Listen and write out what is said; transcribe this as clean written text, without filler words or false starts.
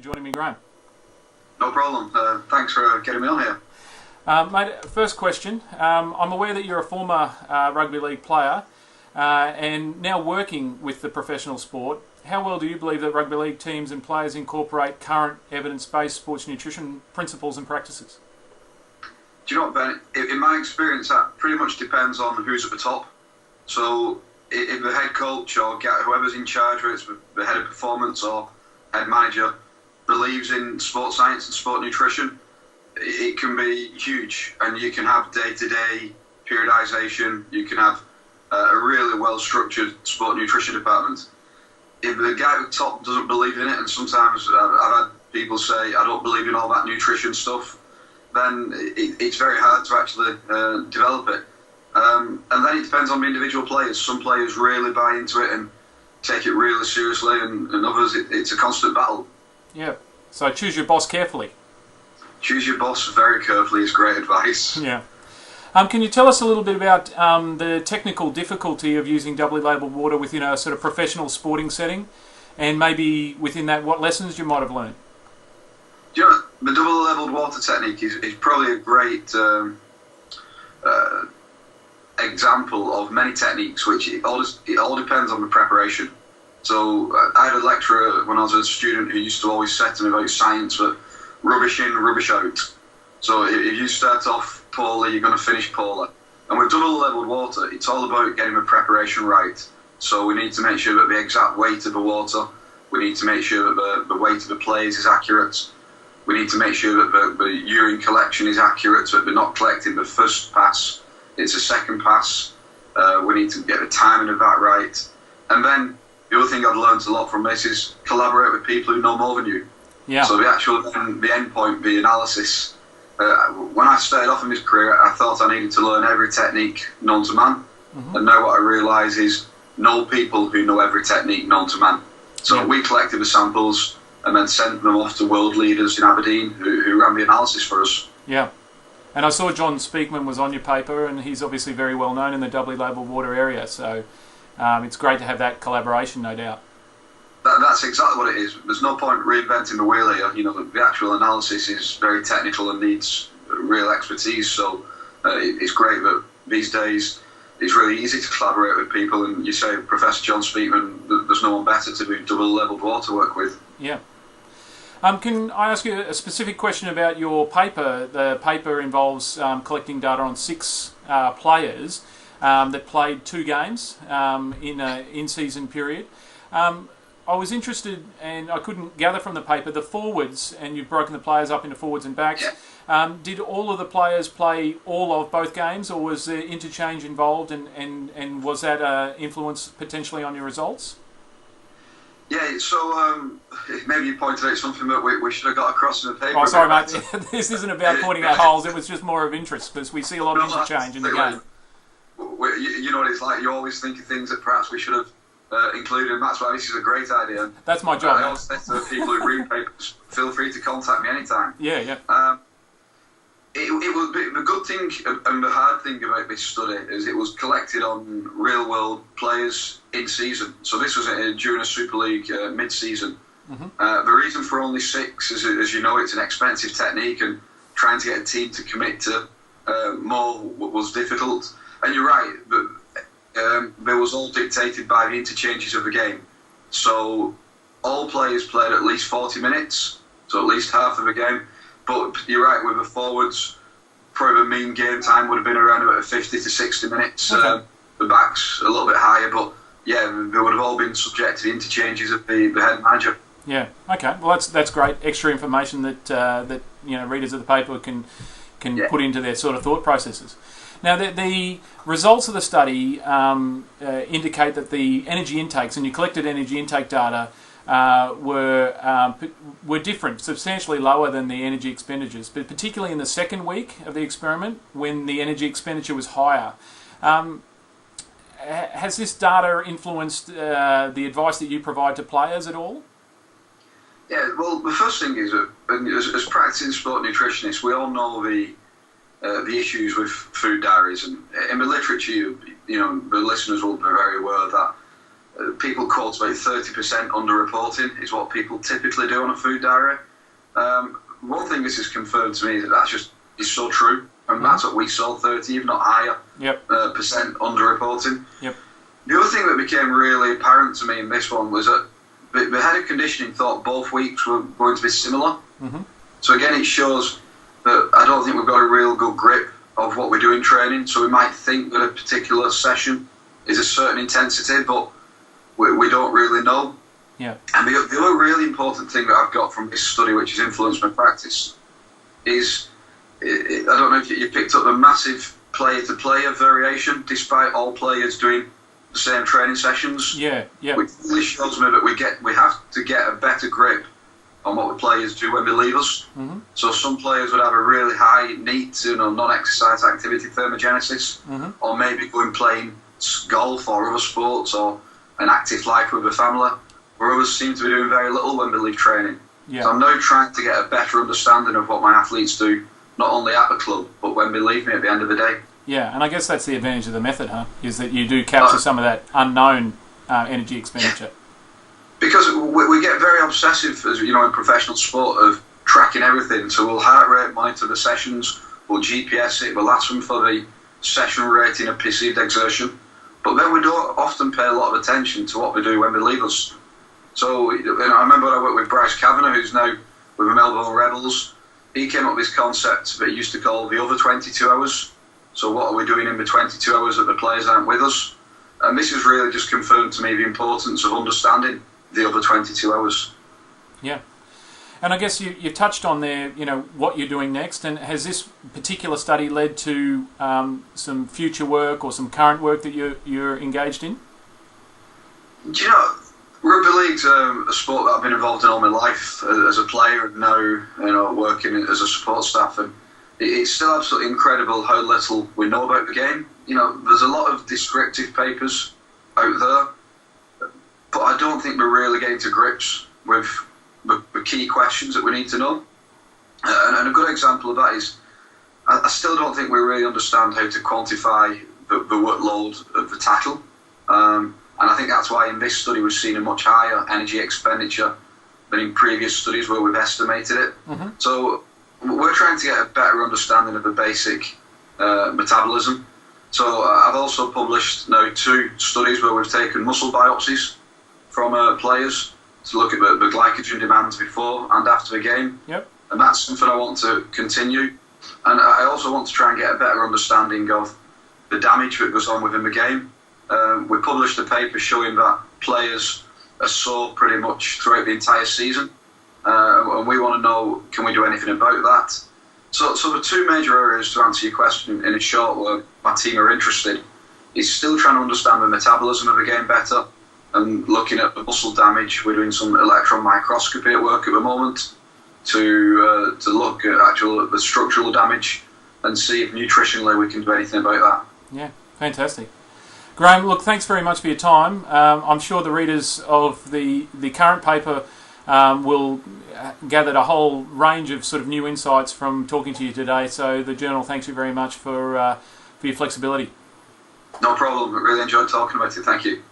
joining me, Graeme. No problem. Thanks for getting me on here. Mate, first question. I'm aware that you're a former Rugby League player and now working with the professional sport. How well do you believe that Rugby League teams and players incorporate current evidence-based sports nutrition principles and practices? Do you know what, Ben? In my experience, that pretty much depends on who's at the top. So if the head coach or whoever's in charge, whether it's the head of performance or head manager, believes in sports science and sport nutrition, it can be huge. And you can have day-to-day periodization. You can have a really well-structured sport nutrition department. If the guy at the top doesn't believe in it, and sometimes I've had people say, I don't believe in all that nutrition stuff, then it's very hard to actually develop it. And then it depends on the individual players. Some players really buy into it and take it really seriously, and others, it's a constant battle. Yeah, so choose your boss carefully. Choose your boss very carefully is great advice. Yeah. Can you tell us a little bit about the technical difficulty of using doubly labelled water within a sort of professional sporting setting, and maybe within that what lessons you might have learned? Do you know, the double labelled water technique is probably a great example of many techniques, which it all depends on the preparation. So I had a lecturer when I was a student who used to always say to me about science, but rubbish in, rubbish out. So if you start off poorly, you're going to finish poorly. And with double labelled water, it's all about getting the preparation right. So we need to make sure that the exact weight of the water, we need to make sure that the weight of the players is accurate. We need to make sure that the urine collection is accurate, so that they're not collecting the first pass, it's a second pass. We need to get the timing of that right. And then the other thing I've learned a lot from this is collaborate with people who know more than you. Yeah. So the end point, the analysis. When I started off in this career, I thought I needed to learn every technique known to man. Mm-hmm. And now what I realise is know people who know every technique known to man. So we collected the samples and then sent them off to world leaders in Aberdeen who ran the analysis for us. Yeah. And I saw John Speakman was on your paper, and he's obviously very well known in the doubly labelled water area. So it's great to have that collaboration, no doubt. That's exactly what it is. There's no point reinventing the wheel here. You know, the actual analysis is very technical and needs real expertise. So it's great that these days it's really easy to collaborate with people. And you say Professor John Speakman, there's no one better to do double labelled water work with. Yeah. Can I ask you a specific question about your paper? The paper involves collecting data on 6 players that played 2 games in an in-season period. I was interested, and I couldn't gather from the paper, the forwards, and you've broken the players up into forwards and backs. Yeah. Did all of the players play all of both games, or was there interchange involved, and was that influence potentially on your results? Yeah, so maybe you pointed out something that we should have got across in the paper. Oh, sorry, mate. This isn't about pointing out holes. It was just more of interest, because we see a lot of interchange in the game. You know what it's like. You always think of things that perhaps we should have included, and that's why this is a great idea. That's my job. I always say to the people who read papers, feel free to contact me anytime. Yeah, yeah. It was the good thing and the hard thing about this study is it was collected on real-world players in season. So this was during a Super League mid-season. Mm-hmm. The reason for only 6 is, as you know, it's an expensive technique, and trying to get a team to commit to more was difficult. And you're right, but there was all dictated by the interchanges of the game. So all players played at least 40 minutes, so at least half of the game. But you're right, with the forwards, probably the mean game time would have been around about 50 to 60 minutes. Okay. The backs a little bit higher, but yeah, they would have all been subject to the interchanges of the head manager. Yeah. Okay. Well, that's great extra information that readers of the paper can put into their sort of thought processes. Now, the results of the study indicate that the energy intakes, and you collected energy intake data, were different, substantially lower than the energy expenditures, but particularly in the second week of the experiment when the energy expenditure was higher. Has this data influenced the advice that you provide to players at all? Yeah, well, the first thing is that as practicing sport nutritionists, we all know the issues with food diaries, and in the literature, the listeners will be very aware of that. people quote about 30% underreporting is what people typically do on a food diary. One thing this has confirmed to me is that is so true, and that's what we saw, 30, if not higher, percent underreporting. Yep. The other thing that became really apparent to me in this one was that the head of conditioning thought both weeks were going to be similar. Mm-hmm. So again, it shows that I don't think we've got a real good grip of what we do in training. So we might think that a particular session is a certain intensity, but we don't really know. Yeah. And the other really important thing that I've got from this study, which has influenced my practice, is I don't know if you picked up the massive player-to-player variation, despite all players doing the same training sessions. Yeah. Which really shows me that we have to get a better grip on what the players do when they leave us. Mm-hmm. So some players would have a really high NEAT, non-exercise activity thermogenesis, or maybe going playing golf or other sports or an active life with a family, where others seem to be doing very little when they leave training. Yeah. So I'm now trying to get a better understanding of what my athletes do, not only at the club, but when they leave me at the end of the day. Yeah, and I guess that's the advantage of the method, is that you do capture some of that unknown energy expenditure. Because we get very obsessive, as in professional sport, of tracking everything. So we'll heart rate monitor the sessions, we'll GPS it, we'll ask them for the session rating of perceived exertion. But then we don't often pay a lot of attention to what they do when they leave us. So I remember when I worked with Bryce Kavanagh, who's now with the Melbourne Rebels. He came up with this concept that he used to call the other 22 hours. So what are we doing in the 22 hours that the players aren't with us? And this has really just confirmed to me the importance of understanding the other 22 hours. Yeah. And I guess you touched on there, what you're doing next. And has this particular study led to some future work or some current work that you're engaged in? Do you know, rugby league's a sport that I've been involved in all my life as a player, and now working as a support staff. And it's still absolutely incredible how little we know about the game. There's a lot of descriptive papers out there, but I don't think we're really getting to grips with the key questions that we need to know. And a good example of that is I still don't think we really understand how to quantify the workload of the tackle. And I think that's why in this study we've seen a much higher energy expenditure than in previous studies where we've estimated it. Mm-hmm. So we're trying to get a better understanding of the basic metabolism. So I've also published now 2 studies where we've taken muscle biopsies from players to look at the glycogen demands before and after the game. Yep. And that's something I want to continue. And I also want to try and get a better understanding of the damage that goes on within the game. We published a paper showing that players are sore pretty much throughout the entire season. And we want to know, can we do anything about that? So the 2 major areas to answer your question in a short where my team are interested is still trying to understand the metabolism of the game better and looking at the muscle damage. We're doing some electron microscopy at work at the moment to look at the structural damage and see if nutritionally we can do anything about that. Yeah, fantastic. Graeme, look, thanks very much for your time. I'm sure the readers of the current paper will gather a whole range of sort of new insights from talking to you today. So the journal thanks you very much for your flexibility. No problem. I really enjoyed talking about it. Thank you.